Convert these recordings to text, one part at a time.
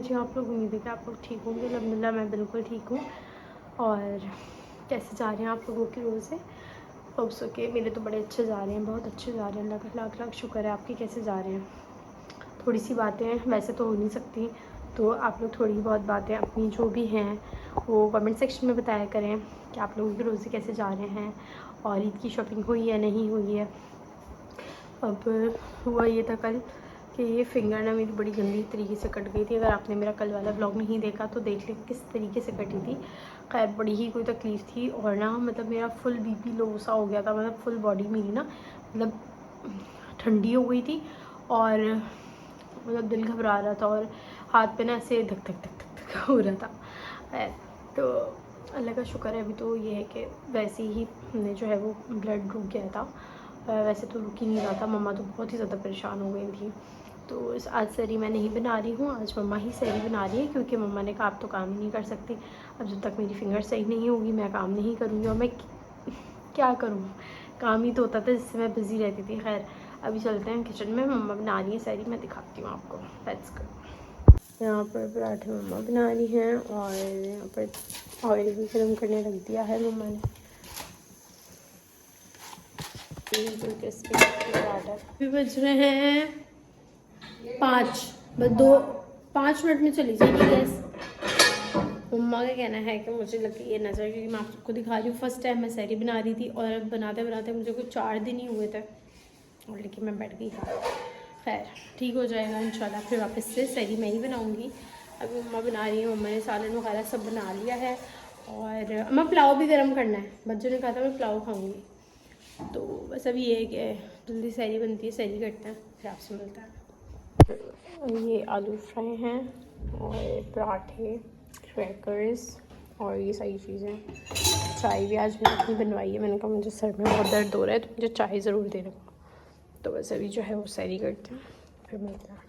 जी आप लोग, उम्मीद है कि आप लोग ठीक होंगे। अल्हम्दुलिल्लाह मैं बिल्कुल ठीक हूँ। और कैसे जा रहे हैं आप लोगों के रोज़े? होप्स ओके, मेरे तो बड़े अच्छे जा रहे हैं, बहुत अच्छे जा रहे हैं। अल्लाह का लाख लाख शुक्र है। आपके कैसे जा रहे हैं? थोड़ी सी बातें वैसे तो हो नहीं सकती, तो आप लोग थोड़ी बहुत बातें अपनी जो भी हैं वो कमेंट सेक्शन में बताया करें कि आप लोगों के रोज़े कैसे जा रहे हैं और ईद की शॉपिंग हुई है नहीं हुई है। अब हुआ ये था कल कि ये फिंगर ना मेरी बड़ी गंदी तरीके से कट गई थी। अगर आपने मेरा कल वाला व्लॉग नहीं देखा तो देख लें किस तरीके से कटी थी। खैर बड़ी ही कोई तकलीफ़ थी और ना मतलब मेरा फुल बीपी लो सा हो गया था। मतलब फुल बॉडी मेरी ना मतलब ठंडी हो गई थी और मतलब दिल घबरा रहा था और हाथ पे ना ऐसे धक धक धक धक धक हो रहा था। तो अल्लाह का शुक्र है अभी तो ये है कि वैसे ही हमने जो है वो ब्लड रुक गया था। वैसे तो रुक ही नहीं रहा था। मम्मा तो बहुत ही ज़्यादा परेशान हो गई थी। तो आज सहरी मैं नहीं बना रही हूँ, आज मम्मा ही सहरी बना रही है क्योंकि मम्मा ने कहा आप तो काम ही नहीं कर सकती। अब जब तक मेरी फिंगर सही नहीं होगी मैं काम नहीं करूँगी और मैं क्या करूँ, काम ही तो होता था जिससे मैं बिज़ी रहती थी। खैर अभी चलते हैं किचन में, मम्मा बना रही है सहरी, मैं दिखाती हूँ आपको। Let's go. यहाँ पर पराठे मम्मा बना रही हैं और यहाँ पर ऑयल भी गर्म करने रख दिया है मम्मा ने। अभी बज रहे हैं 5, बस 5 मिनट में चली जाएगी गैस। मम्मा का कहना है कि मुझे लगी ये नज़र, क्योंकि मैं आप सबको दिखा रही हूँ फर्स्ट टाइम मैं सहरी बना रही थी और बनाते बनाते मुझे कुछ 4 दिन ही हुए थे और लेकिन मैं बैठ गई थी। खैर ठीक हो जाएगा इंशाल्लाह, फिर वापस से सहरी मैं ही बनाऊँगी। अभी मम्मा बना रही है, मम्मा ने सालन वगैरह सब बना लिया है और अम्मा पुलाव भी गर्म करना है। बच्चों ने कहा था मैं पुलाव खाऊँगी, तो बस अभी ये है कि जल्दी सहरी बनती है, सहरी करते हैं फिर आपसे मिलता है। ये आलू फ्राई हैं और पराठे, क्रैकर्स और ये सारी चीज़ें। चाय भी आज मैंने अपनी बनवाई है, मैंने कहा मुझे सर में बहुत दर्द हो रहा है तो मुझे चाय ज़रूर देना। तो बस अभी जो है वो सहरी करते हैं फिर मिलते हैं।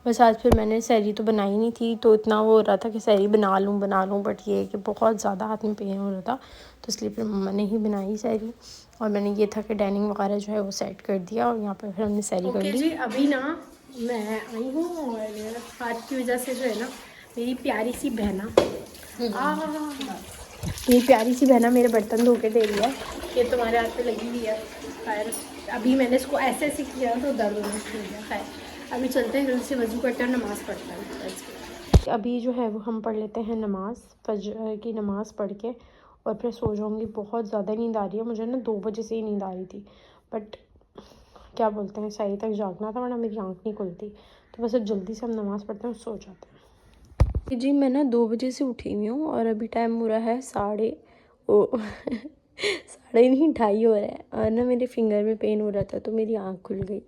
बस आज फिर मैंने सहरी तो बनाई नहीं थी तो इतना वो हो रहा था कि सहरी बना लूँ, बट ये है कि बहुत ज़्यादा हाथ में पेन हो रहा था तो इसलिए फिर मम्मा ने ही बनाई सहरी। और मैंने ये था कि डाइनिंग वगैरह जो है वो सेट कर दिया और यहाँ पर फिर हमने सहरी कर ली। जी अभी ना मैं आई हूँ और हाथ की वजह से जो है ना मेरी प्यारी सी बहना मेरी प्यारी सी बहना मेरे बर्तन धो के दे रही है। ये तुम्हारे हाथ पे लगी हुई है। खैर अभी मैंने इसको ऐसे ऐसे किया तो दर्द होने शुरू हो गया। खैर अभी चलते हैं जल्दी से वज़ू करते हैं, नमाज़ पढ़ते हैं। अभी जो है वो हम पढ़ लेते हैं नमाज़, फजर की नमाज़ पढ़ के और फिर सो जाऊँगी। बहुत ज़्यादा नींद आ रही है मुझे ना, 2 बजे से ही नींद आ रही थी, बट क्या बोलते हैं सही तक जागना था वरना मेरी आँख नहीं खुलती। तो बस अब जल्दी से हम नमाज़ पढ़ते हैं और सो जाते हैं। जी मैं ना 2 बजे से उठी हुई हूँ और अभी टाइम हो रहा है साढ़े नहीं 2:30 हो रहा है और ना मेरे फिंगर में पेन हो रहा था तो मेरी आँख खुल गई।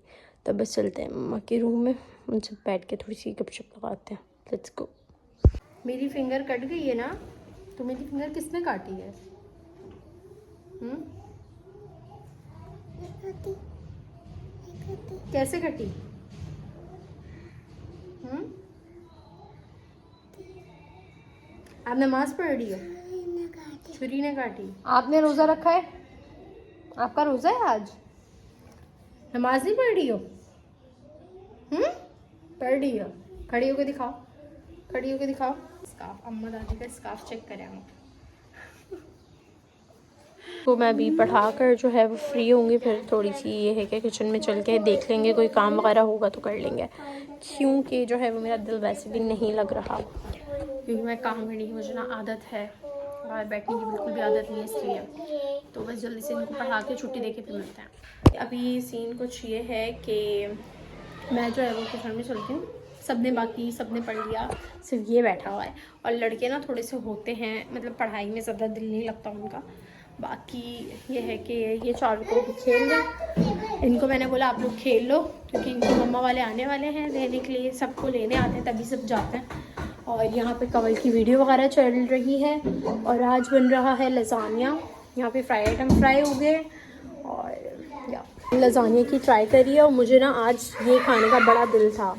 तो बस चलते हैं मम्मा के रूम में, उनसे बैठ के थोड़ी सी गपशप लगाते हैं। Let's go. मेरी फिंगर कट गई है ना, तो मेरी फिंगर किसने काटी है? कैसे कटी? आप नमाज पढ़ रही हो? छुरी ने काटी। आपने रोज़ा रखा है? आपका रोज़ा है आज? नमाज नहीं पढ़ रही हो? पढ़ रही हो? खड़ी होके दिखाओ, खड़ी होके दिखाओ। स्कार्फ, अम्मा दादी का स्कार्फ चेक करें हम। तो मैं अभी पढ़ा कर जो है वो फ्री होंगी, फिर थोड़ी सी ये है कि किचन में चल के देख लेंगे, कोई काम वगैरह होगा तो कर लेंगे, क्योंकि जो है वो मेरा दिल वैसे भी नहीं लग रहा क्योंकि मैं काम करने की मुझे ना आदत है और बैठने की बिल्कुल भी आदत नहीं है, इसलिए तो बस जल्दी से इनको पढ़ा के छुट्टी दे के फिर मिलते हैं। अभी सीन कुछ ये है कि मैं जो है वो किचन में चलती हूँ, सबने पढ़ लिया, सिर्फ ये बैठा हुआ है। और लड़के ना थोड़े से होते हैं मतलब पढ़ाई में ज़्यादा दिल नहीं लगता उनका। बाकी ये है कि ये चारों को खेल रहे, इनको मैंने बोला आप लोग खेल लो क्योंकि इनके मम्मा वाले आने वाले हैं लेने के लिए, सबको लेने आते हैं तभी सब जाते हैं। और यहाँ पे कवल की वीडियो वगैरह चल रही है और आज बन रहा है लजानिया। यहाँ पे फ्राई आइटम फ्राई हो गए और लजानिया की ट्राई करी है और मुझे ना आज ये खाने का बड़ा दिल था।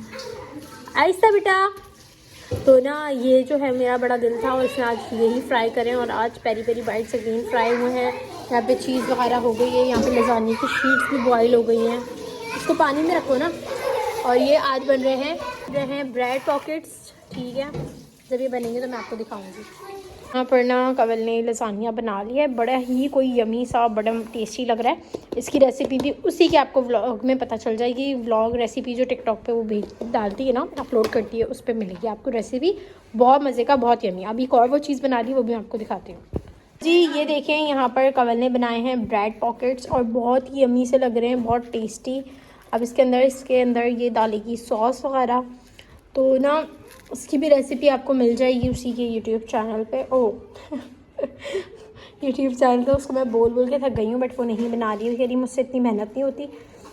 ऐसा बेटा तो ना ये जो है मेरा बड़ा दिल था और इसने आज यही फ्राई करें और आज peri peri bites again fry हुए हैं। यहाँ पे चीज़ वगैरह हो गई है, यहाँ पे लजानिया की शीट्स भी बॉयल हो गई हैं, इसको पानी में रखो ना। और ये आज बन रहे हैं ब्रेड पॉकेट्स, ठीक है, जब ये बनेंगे तो मैं आपको दिखाऊंगी। यहाँ पर ना कवल ने लसानिया बना लिया है, बड़ा ही कोई यमी सा, बड़ा टेस्टी लग रहा है। इसकी रेसिपी भी उसी के आपको व्लॉग में पता चल जाएगी। व्लॉग रेसिपी जो टिकटॉक पे वो डालती है ना, अपलोड करती है, उस पर मिलेगी आपको रेसिपी। बहुत मज़े का, बहुत यमी। अभी एक और वो चीज़ बना ली, वो भी मैं आपको दिखाती हूँ जी। ये देखें, यहाँ पर कवल ने बनाए हैं ब्रेड पॉकेट्स और बहुत ही यमी से लग रहे हैं, बहुत टेस्टी। अब इसके अंदर ये डालेगी सॉस वगैरह, तो ना उसकी भी रेसिपी आपको मिल जाएगी उसी के यूट्यूब चैनल पे। ओह यूट्यूब चैनल तो उसको मैं बोल के थक गई हूँ, बट वो नहीं बना रही है, कह रही मुझसे इतनी मेहनत नहीं होती।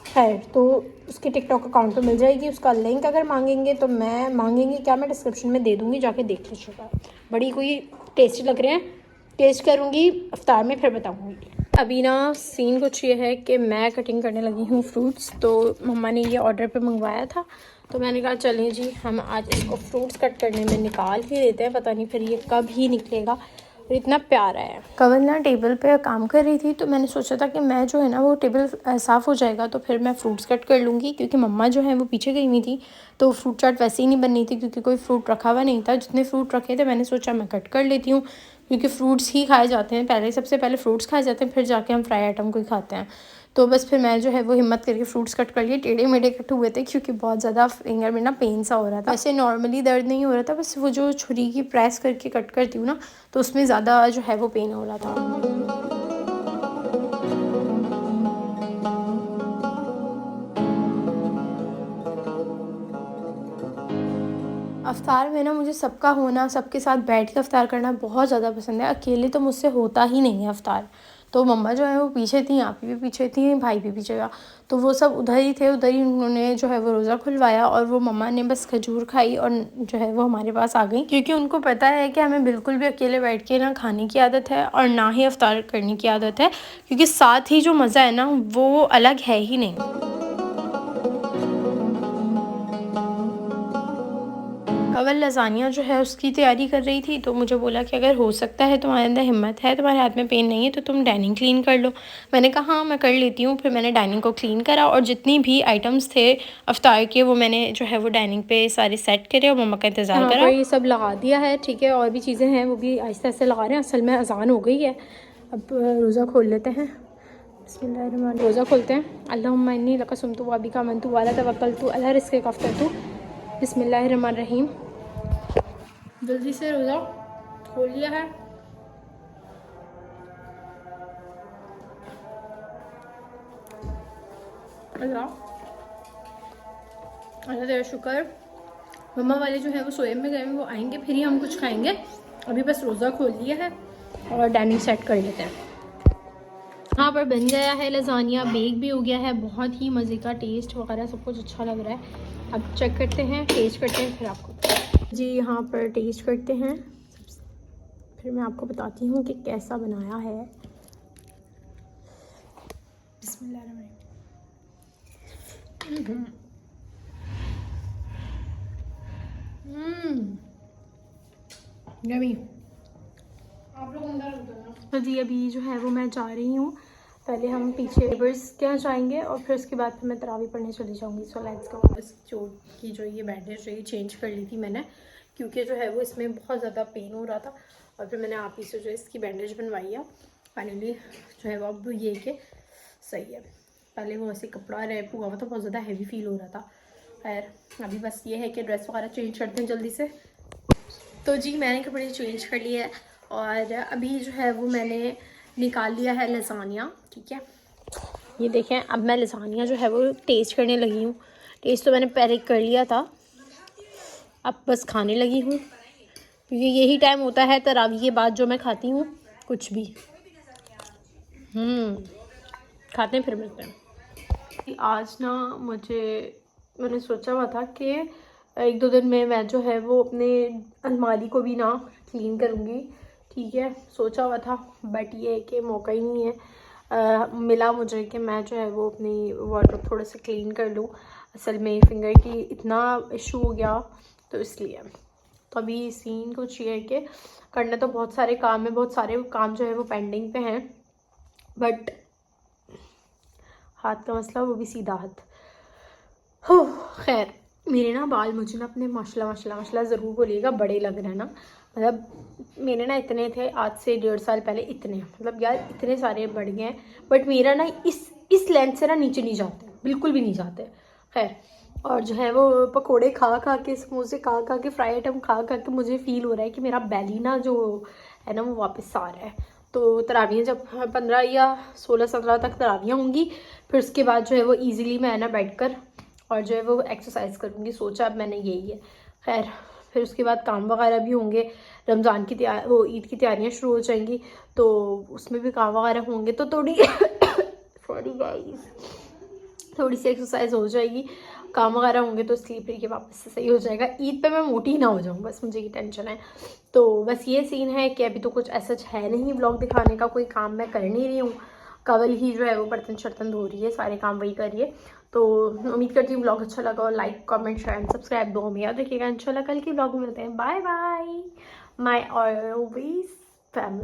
खैर, तो उसके टिकटॉक अकाउंट पे मिल जाएगी। उसका लिंक अगर मांगेंगे तो मैं डिस्क्रिप्शन में दे दूँगी, जाके देख लीजिएगा। बड़ी कोई टेस्टी लग रहे हैं, टेस्ट करूँगी इफ्तार में, फिर बताऊँगी। अभी ना सीन कुछ ये है कि मैं कटिंग करने लगी हूँ फ्रूट्स। तो मम्मा ने ये ऑर्डर पे मंगवाया था, तो मैंने कहा चलें जी, हम आज इसको फ्रूट्स कट करने में निकाल ही देते हैं। पता नहीं फिर ये कब ही निकलेगा, और इतना प्यारा है। कवल ना टेबल पे काम कर रही थी, तो मैंने सोचा था कि मैं जो है ना, वो टेबल साफ़ हो जाएगा तो फिर मैं फ्रूट्स कट कर लूँगी, क्योंकि मम्मा जो है वो पीछे गई हुई थी, तो फ्रूट चाट वैसे ही नहीं बननी थी, क्योंकि कोई फ्रूट रखा हुआ नहीं था। जितने फ्रूट रखे थे मैंने सोचा मैं कट कर लेती हूँ, क्योंकि फ्रूट्स ही खाए जाते हैं सबसे पहले फ्रूट्स खाए जाते हैं, फिर जाके हम फ्राई आइटम कोई खाते हैं। तो बस फिर मैं जो है वो हिम्मत करके फ्रूट्स कट कर लिए। टेढ़े मेढ़े कट हुए थे, क्योंकि बहुत ज़्यादा फिंगर में ना पेन सा हो रहा था। वैसे नॉर्मली दर्द नहीं हो रहा था, बस वो जो छुरी की प्रेस करके कट करती हूँ ना, तो उसमें ज़्यादा जो है वो पेन हो रहा था। अफ्तार में ना मुझे सबका होना, सबके साथ बैठ के अफ्तार करना बहुत ज़्यादा पसंद है। अकेले तो मुझसे होता ही नहीं है अफ्तार। तो मम्मा जो है वो पीछे थी, आप भी पीछे थी, भाई भी पीछे था, तो वो सब उधर ही थे। उधर ही उन्होंने जो है वो रोज़ा खुलवाया, और वो मम्मा ने बस खजूर खाई और जो है वो हमारे पास आ गई, क्योंकि उनको पता है कि हमें बिल्कुल भी अकेले बैठ के ना खाने की आदत है और ना ही अफ्तार करने की आदत है, क्योंकि साथ ही जो मज़ा है ना वो अलग है ही नहीं। अवल लसानिया जो है उसकी तैयारी कर रही थी, तो मुझे बोला कि अगर हो सकता है, तुम्हारे अंदर हिम्मत है, तुम्हारे हाथ में पेन नहीं है, तो तुम डाइनिंग क्लीन कर लो। मैंने कहा हाँ मैं कर लेती हूँ। फिर मैंने डाइनिंग को क्लीन करा, और जितनी भी आइटम्स थे अफ्तार के, वो मैंने जो है वो डाइनिंग पे सारे सेट करे और मम्मा का इंतज़ार करा। ये सब लगा दिया है, ठीक है, और भी चीज़ें हैं वो भी आहिस्ता आहिस्ता लगा रहे हैं। असल में अजान हो गई है, अब रोज़ा खोल लेते हैं। बिस्मिल्लाहिर्रहमानिर्रहीम। रोज़ा खोलते हैं। अल्लाहुम्मा इन्नी लका सुमतु व बिका आमनतु व अला तवक्कलतु अला रिज़्क़िका अफ़तरतु। बिस्मिल्लाहिर्रहमानिर्रहीम। जल्दी से रोज़ा खोल लिया है। अल्लाह अल्लाह तेरा शुक्र। मम्मा वाले जो है वो सोए में गए, वो आएंगे फिर ही हम कुछ खाएंगे। अभी बस रोज़ा खोल लिया है और डाइनिंग सेट कर लेते हैं। यहाँ पर बन गया है लसानिया, बेक भी हो गया है, बहुत ही मज़े का, टेस्ट वगैरह सब कुछ अच्छा लग रहा है। अब चेक करते हैं, टेस्ट करते हैं, फिर आपको जी यहाँ पर टेस्ट करते हैं, फिर मैं आपको बताती हूँ कि कैसा बनाया है। यम्मी। आप लोग अंदर तो जी अभी जो है वो मैं जा रही हूँ। पहले हम पीछे नेबर्स के यहाँ जाएंगे और फिर उसके बाद फिर मैं तरावी पढ़ने चली जाऊँगी। So let's go. बस चोट की जो ये बैंडेज है ये चेंज कर ली थी मैंने, क्योंकि जो है वो इसमें बहुत ज़्यादा पेन हो रहा था, और फिर मैंने आप ही से जो है इसकी बैंडेज बनवाई है। फाइनली जो है वो अब ये कि सही है। पहले वो ऐसे कपड़ा रैप हुआ था, बहुत ज़्यादा हैवी फील हो रहा था। खैर अभी बस ये है कि ड्रेस वगैरह चेंज करते हैं जल्दी से। तो जी मैंने कपड़े चेंज कर लिए है, और अभी जो है वो मैंने निकाल लिया है लसानिया, ठीक है। ये देखें, अब मैं लसानिया जो है वो टेस्ट करने लगी हूँ। टेस्ट तो मैंने पहले कर लिया था, अब बस खाने लगी हूँ, क्योंकि यही टाइम होता है तरावी के बाद जो मैं खाती हूँ कुछ भी। खाते हैं फिर मिलते हैं। आज ना मैंने सोचा हुआ था कि 1-2 दिन में मैं जो है वो अपने अलमारी को भी ना क्लीन करूँगी, ठीक है, सोचा हुआ था, बट ये है कि मौका ही नहीं है मिला मुझे कि मैं जो है वो अपनी वार्डरोब थोड़ा सा क्लीन कर लूँ। असल में फिंगर की इतना इशू हो गया, तो इसलिए तो अभी सीन कुछ ये है कि करने तो बहुत सारे काम है, बहुत सारे काम जो है वो पेंडिंग पे हैं, बट हाथ का मसला, वो भी सीधा हाथ। खैर मेरे ना बाल मुझे ना अपने माशाल्लाह ज़रूर बोलिएगा बड़े लग रहे हैं ना। मतलब मेरे ना इतने थे आज से 1.5 साल पहले, इतने मतलब यार इतने सारे बढ़ गए हैं, बट मेरा ना इस लेंथ से ना नीचे नहीं जाते, बिल्कुल भी नहीं जाते। खैर, और जो है वो पकोड़े खा खा के, समोसे खा खा के, फ्राई आइटम खा खा के मुझे फ़ील हो रहा है कि मेरा बेली ना जो है ना वो वापस आ रहा है। तो तरावियाँ जब 15 या 16-17 तक तरावियाँ होंगी, फिर उसके बाद जो है वो ईज़िली मैं ना बैठ कर और जो है वो एक्सरसाइज करूँगी, सोचा अब मैंने यही है। खैर, फिर उसके बाद काम वगैरह भी होंगे, रमज़ान की वो ईद की तैयारियाँ शुरू हो जाएंगी, तो उसमें भी काम वगैरह होंगे, तो थोड़ी सॉरी गाइस, थोड़ी सी एक्सरसाइज हो जाएगी, काम वगैरह होंगे, तो इसलिए फिर ये वापस से सही हो जाएगा। ईद पे मैं मोटी ना हो जाऊँ, बस मुझे ये टेंशन है। तो बस ये सीन है कि अभी तो कुछ ऐसा है नहीं ब्लॉग दिखाने का, कोई काम मैं कर नहीं रही हूँ। कवल ही जो है वो बर्तन शर्तन धो रही है, सारे काम वही कर रही है। तो उम्मीद करती हूँ ब्लॉग अच्छा लगा, और like comment share and subscribe दो में याद रखिएगा। इंशाल्लाह कल की ब्लॉग में मिलते हैं। Bye bye my always family.